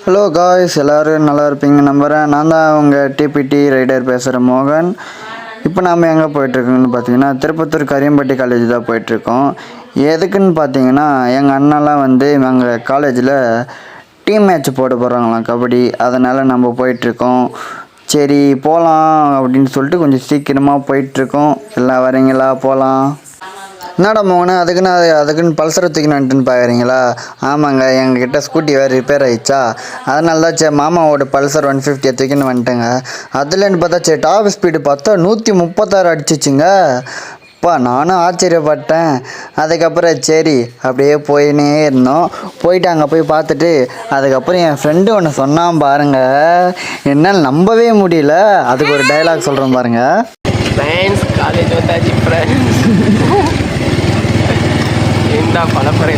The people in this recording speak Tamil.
ஹலோ காய்ஸ், எல்லோரும் நல்லா இருப்பீங்க நம்புகிறேன். நான் தான் உங்கள் டிபிடி ரைடர் பேசுகிறேன், மோகன். இப்போ நாம் எங்கே போயிட்டுருக்கோன்னு பார்த்தீங்கன்னா, திருப்பத்தூர் கரியம்பட்டி காலேஜ் தான் போயிட்டுருக்கோம். எதுக்குன்னு பார்த்தீங்கன்னா, எங்கள் அண்ணாலாம் வந்து எங்கள் காலேஜில் டீம் மேட்ச் போட போகிறாங்களாம், கபடி. அதனால் நம்ம போயிட்டுருக்கோம். சரி போகலாம் அப்படின்னு சொல்லிட்டு கொஞ்சம் சீக்கிரமாக போயிட்டுருக்கோம். எல்லாம் வரீங்களா? போகலாம். என்னடா மோகனே, அதுக்குன்னு பல்சரை தூக்கினான்ட்டுன்னு பார்க்குறீங்களா? ஆமாங்க, எங்ககிட்ட ஸ்கூட்டி வேறு ரிப்பேர் ஆகிடுச்சா, அதனால தான் சரி மாமாவோட பல்சர் 150 தூக்கின்னு வந்துட்டேங்க. அதுலேருந்து பார்த்தா சரி டாப் ஸ்பீடு பார்த்தா 136 அடிச்சிச்சுங்க. அப்பா, நானும் ஆச்சரியப்பட்டேன். அதுக்கப்புறம் சரி அப்படியே போயின்னே இருந்தோம். போயிட்டு அங்கே போய் பார்த்துட்டு அதுக்கப்புறம் என் ஃப்ரெண்டு ஒன்று சொன்னான் பாருங்க, என்னால் நம்பவே முடியல. அதுக்கு ஒரு டைலாக் சொல்கிறேன் பாருங்க. ஃப்ரெண்ட்ஸ், காலேஜ் வந்தாச்சு ஃப்ரெண்ட்ஸ். என்ன பலப்பறை